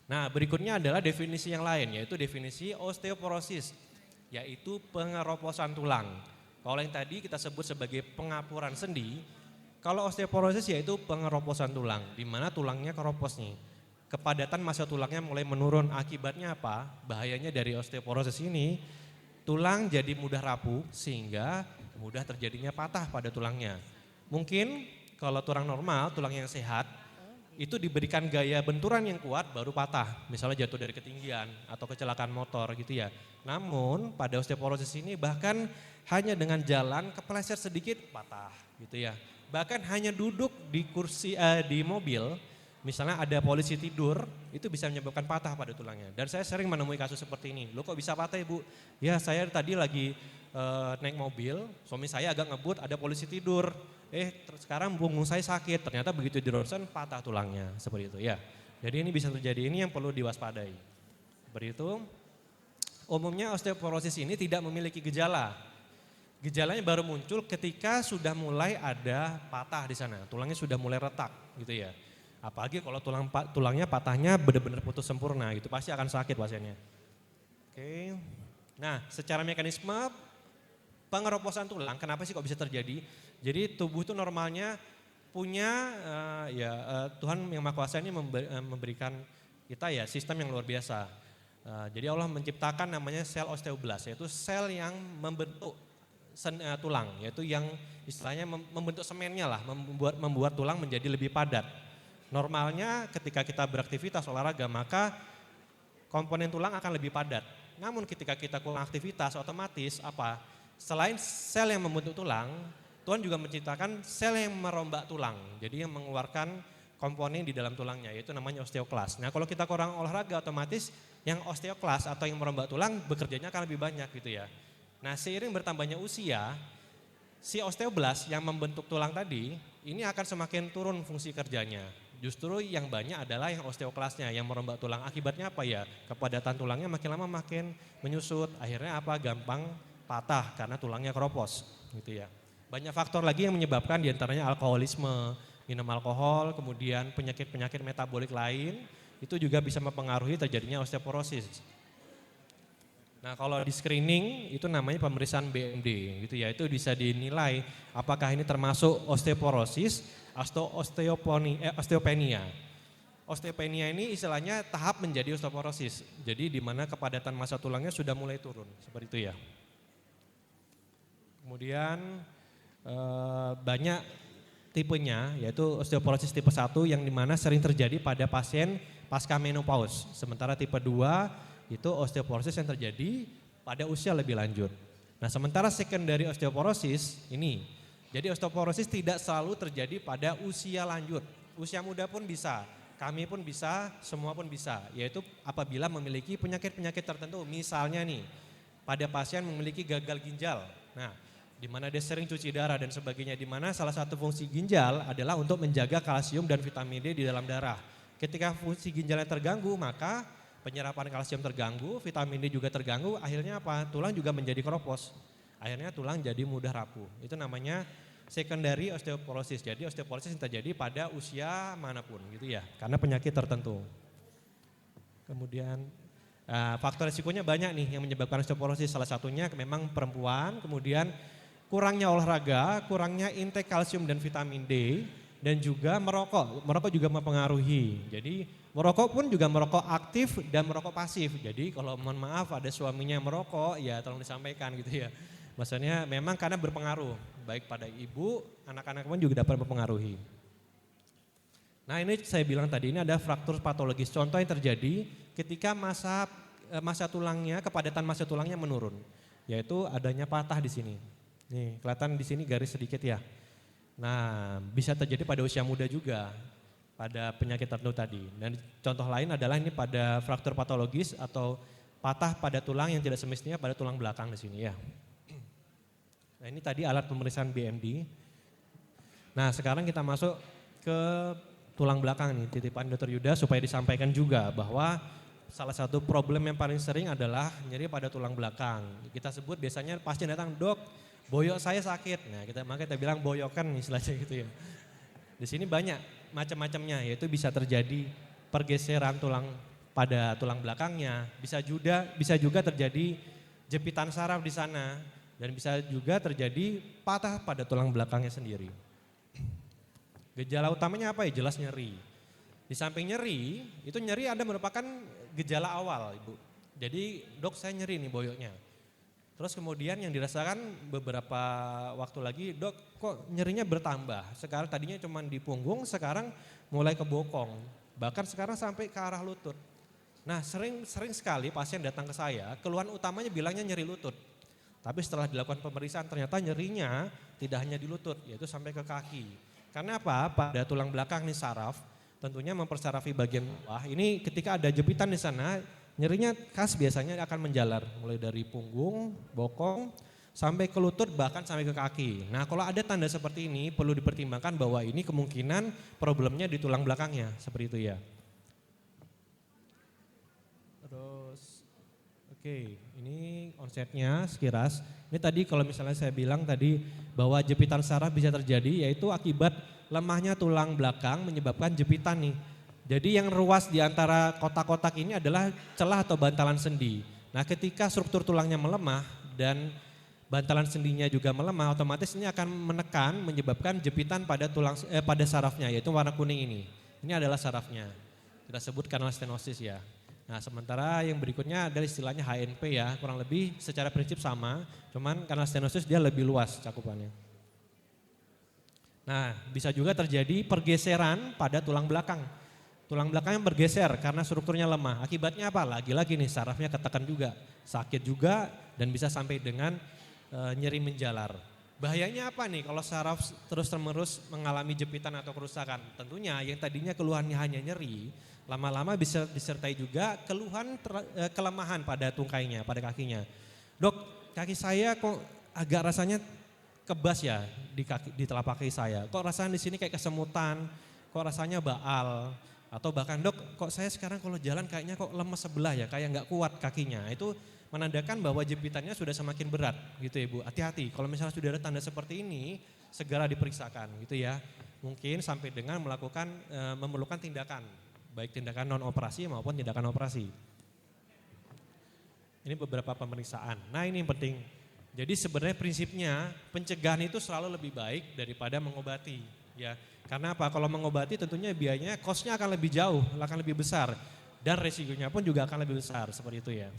Nah, berikutnya adalah definisi yang lain, yaitu definisi osteoporosis, yaitu pengeroposan tulang. Kalau yang tadi kita sebut sebagai pengapuran sendi, kalau osteoporosis yaitu pengeroposan tulang, di mana tulangnya keropos nih. Kepadatan massa tulangnya mulai menurun. Akibatnya apa? Bahayanya dari osteoporosis ini, tulang jadi mudah rapuh sehingga mudah terjadinya patah pada tulangnya. Mungkin kalau tulang normal, tulang yang sehat, itu diberikan gaya benturan yang kuat baru patah, misalnya jatuh dari ketinggian atau kecelakaan motor gitu ya. Namun pada osteoporosis ini bahkan hanya dengan jalan kepleset sedikit patah gitu ya. Bahkan hanya duduk di kursi di mobil, misalnya ada polisi tidur, itu bisa menyebabkan patah pada tulangnya. Dan saya sering menemui kasus seperti ini. Loh kok bisa patah Ibu? Ya saya tadi lagi naik mobil, suami saya agak ngebut, ada polisi tidur. Sekarang punggung saya sakit, ternyata begitu di ronsen patah tulangnya, seperti itu ya. Jadi ini bisa terjadi, ini yang perlu diwaspadai. Seperti itu, umumnya osteoporosis ini tidak memiliki gejala. Gejalanya baru muncul ketika sudah mulai ada patah di sana, tulangnya sudah mulai retak gitu ya. Apalagi kalau tulangnya patahnya benar-benar putus sempurna gitu, pasti akan sakit pasiennya. Oke. Nah, secara mekanisme pengeroposan tulang, kenapa sih kok bisa terjadi? Jadi tubuh itu normalnya punya Tuhan yang Maha Kuasa ini memberikan kita ya sistem yang luar biasa. Jadi Allah menciptakan namanya sel osteoblast, yaitu sel yang membentuk tulang, yaitu yang istilahnya membentuk semennya lah, membuat tulang menjadi lebih padat. Normalnya ketika kita beraktivitas olahraga maka komponen tulang akan lebih padat. Namun ketika kita kurang aktivitas otomatis apa? Selain sel yang membentuk tulang, Tuhan juga menciptakan sel yang merombak tulang. Jadi yang mengeluarkan komponen di dalam tulangnya, yaitu namanya osteoklas. Nah kalau kita kurang olahraga otomatis yang osteoklas atau yang merombak tulang bekerjanya akan lebih banyak gitu ya. Nah seiring bertambahnya usia, si osteoblast yang membentuk tulang tadi, ini akan semakin turun fungsi kerjanya. Justru yang banyak adalah yang osteoklasnya, yang merombak tulang. Akibatnya apa ya? Kepadatan tulangnya makin lama makin menyusut. Akhirnya apa? Gampang patah karena tulangnya keropos gitu ya. Banyak faktor lagi yang menyebabkan, diantaranya alkoholisme, minum alkohol, kemudian penyakit-penyakit metabolik lain, itu juga bisa mempengaruhi terjadinya osteoporosis. Nah kalau di screening itu namanya pemeriksaan BMD gitu ya, itu bisa dinilai apakah ini termasuk osteoporosis atau osteopenia. Osteopenia ini istilahnya tahap menjadi osteoporosis, jadi di mana kepadatan massa tulangnya sudah mulai turun, seperti itu ya. Kemudian banyak tipenya, yaitu osteoporosis tipe 1 yang dimana sering terjadi pada pasien pasca menopause. Sementara tipe 2 itu osteoporosis yang terjadi pada usia lebih lanjut. Nah sementara secondary osteoporosis ini, jadi osteoporosis tidak selalu terjadi pada usia lanjut. Usia muda pun bisa, kami pun bisa, semua pun bisa. Yaitu apabila memiliki penyakit-penyakit tertentu, misalnya nih pada pasien memiliki gagal ginjal. Nah di mana dia sering cuci darah dan sebagainya, di mana salah satu fungsi ginjal adalah untuk menjaga kalsium dan vitamin D di dalam darah. Ketika fungsi ginjalnya terganggu, maka penyerapan kalsium terganggu, vitamin D juga terganggu, akhirnya apa? Tulang juga menjadi keropos. Akhirnya tulang jadi mudah rapuh. Itu namanya secondary osteoporosis. Jadi osteoporosis yang terjadi pada usia manapun gitu ya, karena penyakit tertentu. Kemudian faktor risikonya banyak nih yang menyebabkan osteoporosis. Salah satunya memang perempuan, kemudian kurangnya olahraga, kurangnya intake kalsium dan vitamin D, dan juga merokok. Merokok juga mempengaruhi. Jadi merokok pun juga merokok aktif dan merokok pasif. Jadi kalau mohon maaf ada suaminya merokok, ya tolong disampaikan gitu ya. Maksudnya memang karena berpengaruh, baik pada ibu, anak-anak pun juga dapat mempengaruhi. Nah ini saya bilang tadi, ini ada fraktur patologis. Contoh yang terjadi ketika massa tulangnya, kepadatan massa tulangnya menurun. Yaitu adanya patah di sini. Nih kelihatan di sini garis sedikit ya. Nah bisa terjadi pada usia muda juga, pada penyakit tertentu tadi. Dan contoh lain adalah ini pada fraktur patologis atau patah pada tulang yang tidak semestinya pada tulang belakang di sini ya. Nah ini tadi alat pemeriksaan BMD. Nah sekarang kita masuk ke tulang belakang nih, titipan Dr. Yuda supaya disampaikan juga bahwa salah satu problem yang paling sering adalah nyeri pada tulang belakang. Kita sebut biasanya pasien datang, dok boyok saya sakit. Nah makanya kita bilang boyokan istilahnya gitu ya. Di sini banyak macam-macamnya, yaitu bisa terjadi pergeseran tulang pada tulang belakangnya, bisa juga terjadi jepitan saraf di sana dan bisa juga terjadi patah pada tulang belakangnya sendiri. Gejala utamanya apa ya? Jelas nyeri. Di samping nyeri, itu nyeri ada merupakan gejala awal, Ibu. Jadi, dok saya nyeri nih boyoknya. Terus kemudian yang dirasakan beberapa waktu lagi, dok kok nyerinya bertambah. Sekarang tadinya cuma di punggung, sekarang mulai ke bokong. Bahkan sekarang sampai ke arah lutut. Nah sering sekali pasien datang ke saya, keluhan utamanya bilangnya nyeri lutut. Tapi setelah dilakukan pemeriksaan ternyata nyerinya tidak hanya di lutut, yaitu sampai ke kaki. Karena apa? Pada tulang belakang nih saraf, tentunya mempersarafi bagian bawah. Ini ketika ada jepitan di sana, nyerinya khas biasanya akan menjalar mulai dari punggung, bokong, sampai ke lutut bahkan sampai ke kaki. Nah kalau ada tanda seperti ini perlu dipertimbangkan bahwa ini kemungkinan problemnya di tulang belakangnya, seperti itu ya. Terus oke, ini konsepnya sekilas. Ini tadi kalau misalnya saya bilang tadi bahwa jepitan saraf bisa terjadi yaitu akibat lemahnya tulang belakang menyebabkan jepitan nih. Jadi yang ruas di antara kotak-kotak ini adalah celah atau bantalan sendi. Nah ketika struktur tulangnya melemah dan bantalan sendinya juga melemah, otomatis ini akan menekan menyebabkan jepitan pada pada sarafnya, yaitu warna kuning ini. Ini adalah sarafnya. Kita sebut kanal stenosis ya. Nah sementara yang berikutnya adalah istilahnya HNP ya, kurang lebih secara prinsip sama, cuman kanal stenosis dia lebih luas cakupannya. Nah bisa juga terjadi pergeseran pada tulang belakang. Tulang belakangnya bergeser karena strukturnya lemah. Akibatnya apa? Lagi-lagi nih sarafnya ketekan juga, sakit juga dan bisa sampai dengan nyeri menjalar. Bahayanya apa nih kalau saraf terus-menerus mengalami jepitan atau kerusakan? Tentunya yang tadinya keluhannya hanya nyeri, lama-lama bisa disertai juga keluhan kelemahan pada tungkainya, pada kakinya. Dok, kaki saya kok agak rasanya kebas ya di telapak kaki saya. Kok rasanya di sini kayak kesemutan, kok rasanya baal. Atau bahkan dok kok saya sekarang kalau jalan kayaknya kok lemes sebelah ya, kayak nggak kuat kakinya. Itu menandakan bahwa jepitannya sudah semakin berat gitu ya Bu. Hati-hati kalau misalnya sudah ada tanda seperti ini segera diperiksakan gitu ya. Mungkin sampai dengan memerlukan tindakan, baik tindakan non operasi maupun tindakan operasi. Ini beberapa pemeriksaan. Nah ini yang penting. Jadi sebenarnya prinsipnya pencegahan itu selalu lebih baik daripada mengobati ya. Karena apa? Kalau mengobati tentunya biayanya cost-nya akan lebih jauh, akan lebih besar. Dan resikonya pun juga akan lebih besar, seperti itu ya.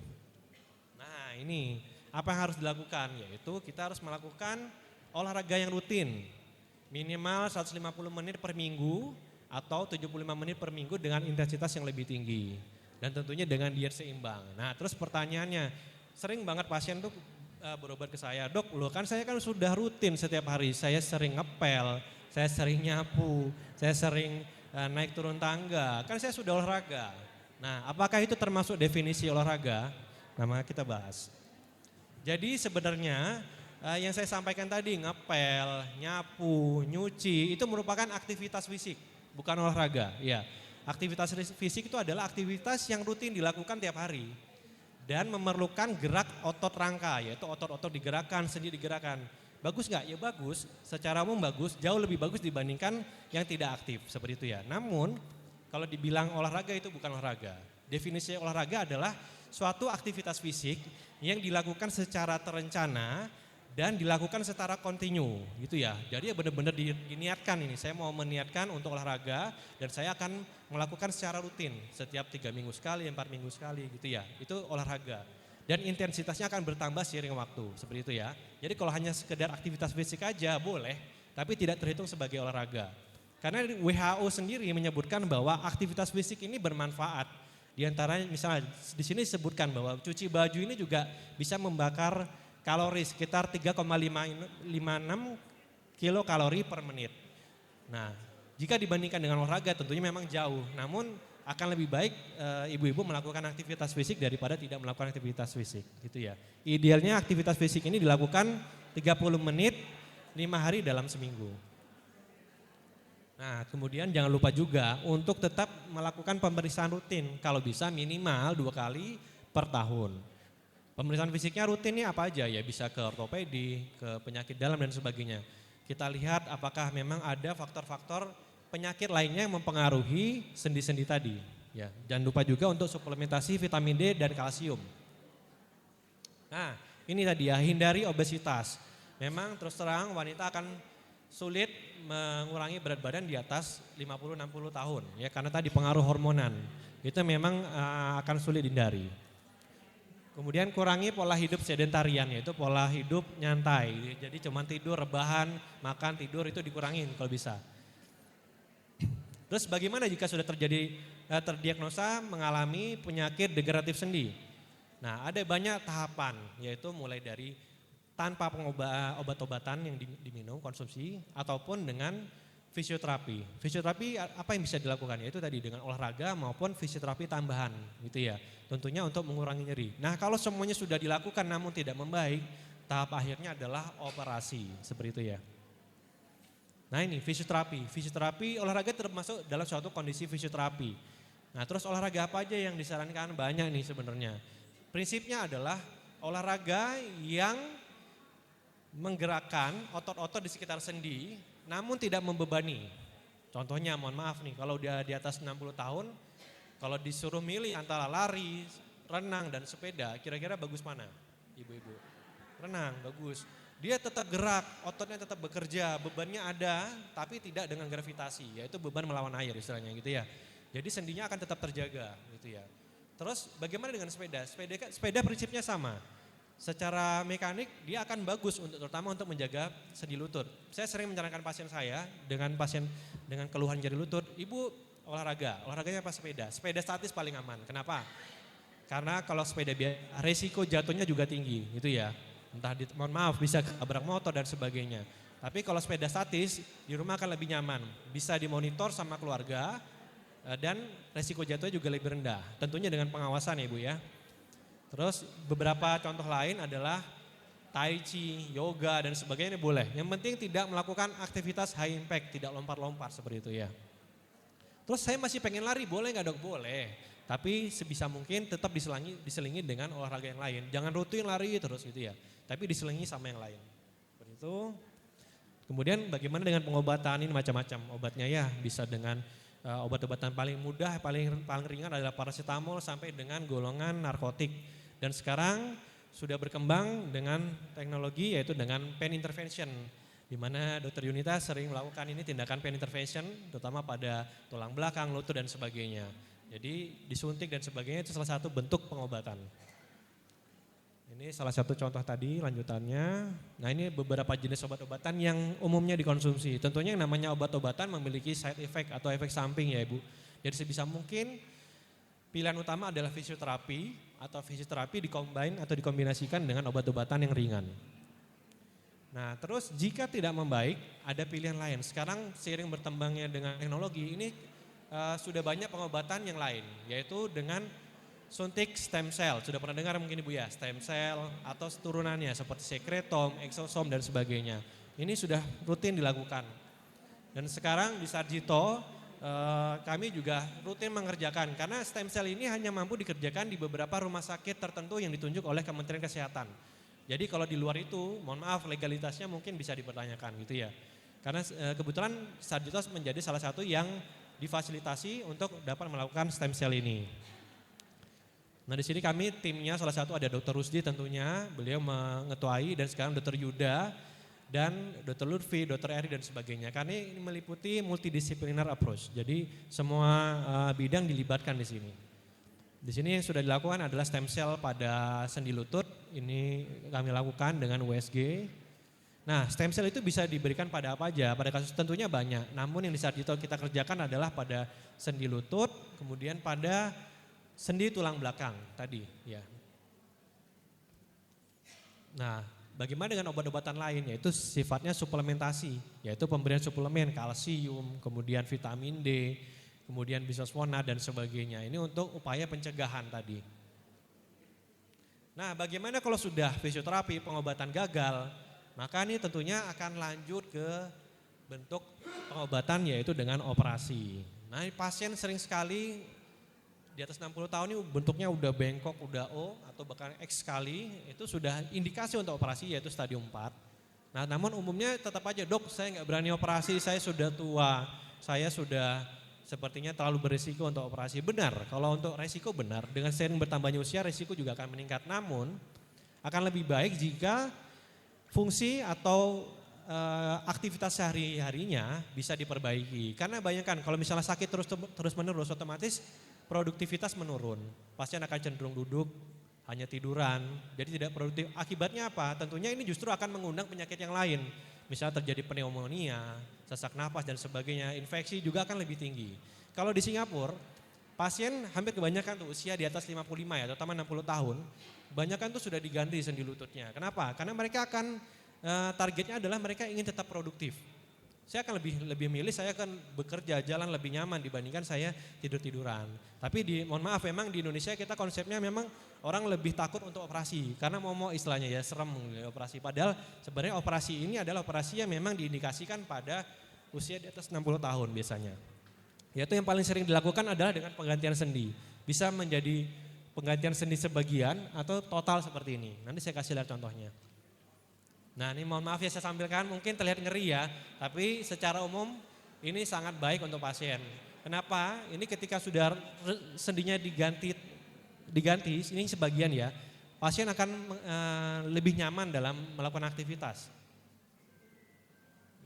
Nah ini, apa yang harus dilakukan? Yaitu kita harus melakukan olahraga yang rutin. Minimal 150 menit per minggu atau 75 menit per minggu dengan intensitas yang lebih tinggi. Dan tentunya dengan diet seimbang. Nah terus pertanyaannya, sering banget pasien tuh berobat ke saya, dok loh kan saya kan sudah rutin setiap hari, saya sering ngepel, saya sering nyapu, saya sering naik turun tangga, kan saya sudah olahraga. Nah apakah itu termasuk definisi olahraga? Nah maka kita bahas. Jadi sebenarnya yang saya sampaikan tadi ngepel, nyapu, nyuci itu merupakan aktivitas fisik, bukan olahraga. Ya, aktivitas fisik itu adalah aktivitas yang rutin dilakukan tiap hari. Dan memerlukan gerak otot rangka, yaitu otot-otot digerakkan, sendi digerakkan. Bagus nggak? Ya bagus, secara umum bagus, jauh lebih bagus dibandingkan yang tidak aktif, seperti itu ya. Namun kalau dibilang olahraga itu bukan olahraga. Definisi olahraga adalah suatu aktivitas fisik yang dilakukan secara terencana dan dilakukan secara kontinu gitu ya. Jadi ya benar-benar diniatkan ini, saya mau meniatkan untuk olahraga dan saya akan melakukan secara rutin setiap 3 minggu sekali, 4 minggu sekali gitu ya. Itu olahraga. Dan intensitasnya akan bertambah seiring waktu, seperti itu ya. Jadi kalau hanya sekedar aktivitas fisik aja boleh, tapi tidak terhitung sebagai olahraga. Karena WHO sendiri menyebutkan bahwa aktivitas fisik ini bermanfaat. Di antaranya misalnya di sini disebutkan bahwa cuci baju ini juga bisa membakar kalori sekitar 3,56 kilokalori per menit. Nah, jika dibandingkan dengan olahraga tentunya memang jauh. Namun akan lebih baik ibu-ibu melakukan aktivitas fisik daripada tidak melakukan aktivitas fisik, gitu ya. Idealnya aktivitas fisik ini dilakukan 30 menit 5 hari dalam seminggu. Nah, kemudian jangan lupa juga untuk tetap melakukan pemeriksaan rutin, kalau bisa minimal 2 kali per tahun. Pemeriksaan fisiknya rutin ini apa aja ya, bisa ke ortopedi, ke penyakit dalam dan sebagainya. Kita lihat apakah memang ada faktor-faktor penyakit lainnya yang mempengaruhi sendi-sendi tadi. Ya, jangan lupa juga untuk suplementasi vitamin D dan kalsium. Nah, ini tadi ya, hindari obesitas. Memang terus terang wanita akan sulit mengurangi berat badan di atas 50-60 tahun ya, karena tadi pengaruh hormonan. Itu memang akan sulit dihindari. Kemudian kurangi pola hidup sedentarian, yaitu pola hidup nyantai. Jadi cuma tidur, rebahan, makan, tidur itu dikurangin kalau bisa. Terus bagaimana jika sudah terdiagnosa mengalami penyakit degeneratif sendi? Nah, ada banyak tahapan, yaitu mulai dari tanpa obat-obatan yang diminum, konsumsi, ataupun dengan fisioterapi. Fisioterapi apa yang bisa dilakukan? Yaitu tadi dengan olahraga maupun fisioterapi tambahan, gitu ya. Tentunya untuk mengurangi nyeri. Nah, kalau semuanya sudah dilakukan namun tidak membaik, tahap akhirnya adalah operasi, seperti itu ya. Nah ini fisioterapi. Fisioterapi olahraga termasuk dalam suatu kondisi fisioterapi. Nah terus olahraga apa aja yang disarankan? Banyak nih sebenarnya. Prinsipnya adalah olahraga yang menggerakkan otot-otot di sekitar sendi namun tidak membebani. Contohnya mohon maaf nih, kalau dia di atas 60 tahun, kalau disuruh milih antara lari, renang dan sepeda, kira-kira bagus mana ibu-ibu? Renang, bagus. Dia tetap gerak, ototnya tetap bekerja, bebannya ada tapi tidak dengan gravitasi, yaitu beban melawan air istilahnya gitu ya. Jadi sendinya akan tetap terjaga gitu ya. Terus bagaimana dengan sepeda? Sepeda prinsipnya sama. Secara mekanik dia akan bagus terutama untuk menjaga sendi lutut. Saya sering menyarankan pasien saya dengan keluhan nyeri lutut, ibu olahraganya apa sepeda? Sepeda statis paling aman. Kenapa? Karena kalau sepeda resiko jatuhnya juga tinggi gitu ya. Entah mohon maaf bisa ketabrak motor dan sebagainya. Tapi kalau sepeda statis di rumah akan lebih nyaman, bisa dimonitor sama keluarga dan resiko jatuhnya juga lebih rendah. Tentunya dengan pengawasan ya Ibu ya. Terus beberapa contoh lain adalah tai chi, yoga dan sebagainya boleh. Yang penting tidak melakukan aktivitas high impact, tidak lompat-lompat seperti itu ya. Terus saya masih pengen lari, boleh nggak dok? Boleh. Tapi sebisa mungkin tetap diselingi dengan olahraga yang lain. Jangan rutin lari terus gitu ya. Tapi diselingi sama yang lain. Seperti itu. Kemudian bagaimana dengan pengobatan? Ini macam-macam obatnya ya. Bisa dengan obat-obatan paling mudah, paling ringan adalah paracetamol sampai dengan golongan narkotik. Dan sekarang sudah berkembang dengan teknologi yaitu dengan pain intervention. Di mana Dr. Yunita sering melakukan ini tindakan pain intervention terutama pada tulang belakang, lutut dan sebagainya. Jadi disuntik dan sebagainya itu salah satu bentuk pengobatan. Ini salah satu contoh tadi lanjutannya. Nah ini beberapa jenis obat-obatan yang umumnya dikonsumsi. Tentunya yang namanya obat-obatan memiliki side effect atau efek samping ya Ibu. Jadi sebisa mungkin pilihan utama adalah fisioterapi atau fisioterapi dikombinasikan dengan obat-obatan yang ringan. Nah terus jika tidak membaik ada pilihan lain. Sekarang seiring berkembangnya dengan teknologi ini sudah banyak pengobatan yang lain, yaitu dengan suntik stem cell. Sudah pernah dengar mungkin Ibu ya, stem cell atau turunannya seperti sekretom, eksosom dan sebagainya. Ini sudah rutin dilakukan. Dan sekarang di Sarjito kami juga rutin mengerjakan karena stem cell ini hanya mampu dikerjakan di beberapa rumah sakit tertentu yang ditunjuk oleh Kementerian Kesehatan. Jadi kalau di luar itu, mohon maaf legalitasnya mungkin bisa dipertanyakan gitu ya. Karena kebetulan Sarjito menjadi salah satu yang difasilitasi untuk dapat melakukan stem cell ini. Nah di sini kami timnya salah satu ada Dr. Rusdi tentunya, beliau mengetuai dan sekarang Dr. Yuda dan Dr. Lutfi, Dr. Eri dan sebagainya. Karena ini meliputi multidisipliner approach. Jadi semua bidang dilibatkan di sini. Di sini yang sudah dilakukan adalah stem cell pada sendi lutut. Ini kami lakukan dengan USG. Nah stem cell itu bisa diberikan pada apa aja, pada kasus tentunya banyak. Namun yang di Sarjito kita kerjakan adalah pada sendi lutut, kemudian pada sendi tulang belakang tadi ya. Nah bagaimana dengan obat-obatan lain, yaitu sifatnya suplementasi, yaitu pemberian suplemen kalsium, kemudian vitamin D, kemudian bisosfonat dan sebagainya. Ini untuk upaya pencegahan tadi. Nah bagaimana kalau sudah fisioterapi pengobatan gagal? Maka ini tentunya akan lanjut ke bentuk pengobatan yaitu dengan operasi. Nah pasien sering sekali di atas 60 tahun ini bentuknya udah bengkok, udah O atau bahkan X sekali, itu sudah indikasi untuk operasi yaitu stadium 4. Nah namun umumnya tetap aja dok saya nggak berani operasi, saya sudah tua, saya sudah sepertinya terlalu berisiko untuk operasi. Benar, kalau untuk resiko benar, dengan sering bertambahnya usia resiko juga akan meningkat. Namun akan lebih baik jika fungsi atau aktivitas sehari-harinya bisa diperbaiki. Karena bayangkan kalau misalnya sakit terus menerus otomatis produktivitas menurun. Pasien akan cenderung duduk, hanya tiduran, jadi tidak produktif. Akibatnya apa? Tentunya ini justru akan mengundang penyakit yang lain. Misalnya terjadi pneumonia, sesak napas dan sebagainya, infeksi juga akan lebih tinggi. Kalau di Singapura, pasien hampir kebanyakan tuh usia di atas 55 ya, terutama 60 tahun, kebanyakan tuh sudah diganti sendi lututnya. Kenapa? Karena mereka akan targetnya adalah mereka ingin tetap produktif. Saya akan lebih milih saya akan bekerja jalan lebih nyaman dibandingkan saya tidur-tiduran. Tapi mohon maaf memang di Indonesia kita konsepnya memang orang lebih takut untuk operasi karena mau istilahnya ya serem operasi. Padahal sebenarnya operasi ini adalah operasi yang memang diindikasikan pada usia di atas 60 tahun biasanya. Yaitu yang paling sering dilakukan adalah dengan penggantian sendi. Bisa menjadi penggantian sendi sebagian atau total seperti ini. Nanti saya kasih lihat contohnya. Nah ini mohon maaf ya saya sampaikan mungkin terlihat ngeri ya, tapi secara umum ini sangat baik untuk pasien. Kenapa? Ini ketika sudah sendinya diganti ini sebagian ya, pasien akan lebih nyaman dalam melakukan aktivitas.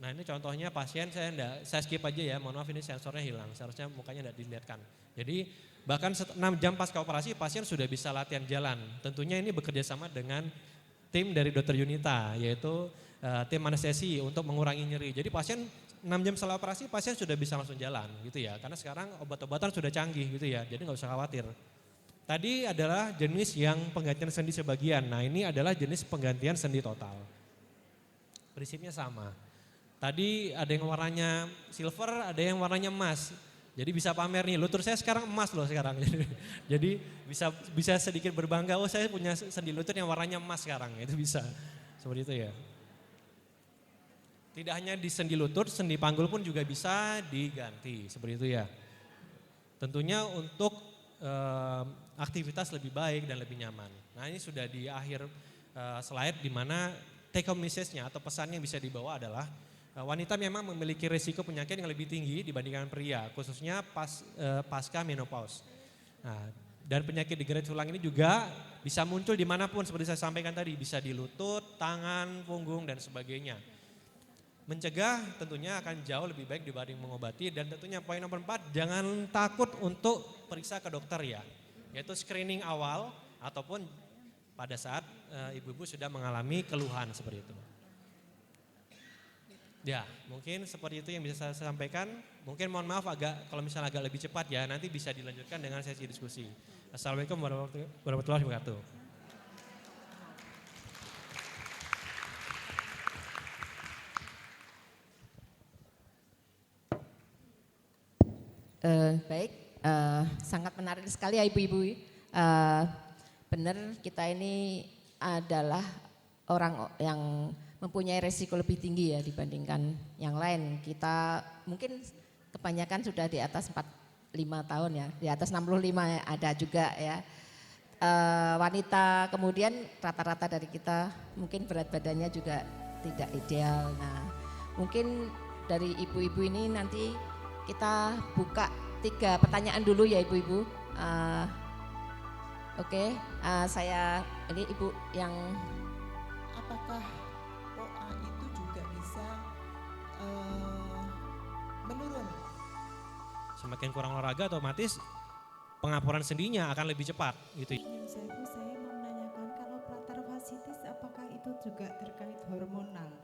Nah ini contohnya pasien saya skip aja ya, mohon maaf ini sensornya hilang, seharusnya mukanya tidak dilihatkan. Jadi bahkan 6 jam pasca operasi pasien sudah bisa latihan jalan. Tentunya ini bekerja sama dengan tim dari Dokter Yunita, yaitu tim anestesi untuk mengurangi nyeri. Jadi pasien 6 jam setelah operasi pasien sudah bisa langsung jalan gitu ya. Karena sekarang obat-obatan sudah canggih gitu ya, jadi nggak usah khawatir. Tadi adalah jenis yang penggantian sendi sebagian, nah ini adalah jenis penggantian sendi total. Prinsipnya sama. Tadi ada yang warnanya silver, ada yang warnanya emas. Jadi bisa pamer nih, lutut saya sekarang emas loh sekarang. Jadi bisa sedikit berbangga, oh saya punya sendi lutut yang warnanya emas sekarang, itu bisa. Seperti itu ya. Tidak hanya di sendi lutut, sendi panggul pun juga bisa diganti, seperti itu ya. Tentunya untuk aktivitas lebih baik dan lebih nyaman. Nah ini sudah di akhir slide di mana take home message-nya atau pesan yang bisa dibawa adalah wanita memang memiliki risiko penyakit yang lebih tinggi dibandingkan pria, khususnya pasca menopause. Nah, dan penyakit degeneratif tulang ini juga bisa muncul dimanapun seperti saya sampaikan tadi, bisa di lutut, tangan, punggung dan sebagainya. Mencegah tentunya akan jauh lebih baik dibanding mengobati dan tentunya poin nomor 4, jangan takut untuk periksa ke dokter ya, yaitu screening awal ataupun pada saat ibu-ibu sudah mengalami keluhan seperti itu. Ya, mungkin seperti itu yang bisa saya sampaikan. Mungkin mohon maaf kalau misalnya agak lebih cepat ya, nanti bisa dilanjutkan dengan sesi diskusi. Assalamualaikum warahmatullahi wabarakatuh. Baik, sangat menarik sekali ya ibu-ibu. Benar kita ini adalah orang yang mempunyai resiko lebih tinggi ya dibandingkan yang lain. Kita mungkin kebanyakan sudah di atas 45 tahun ya, di atas 65 ada juga ya. Wanita kemudian rata-rata dari kita mungkin berat badannya juga tidak ideal. Nah mungkin dari ibu-ibu ini nanti kita buka 3 pertanyaan dulu ya ibu-ibu. Oke, saya ini ibu yang apakah OA itu juga bisa menurun? Semakin kurang olahraga otomatis pengapuran sendinya akan lebih cepat gitu. Saya mau menanyakan kalau plantar fasciitis apakah itu juga terkait hormonal?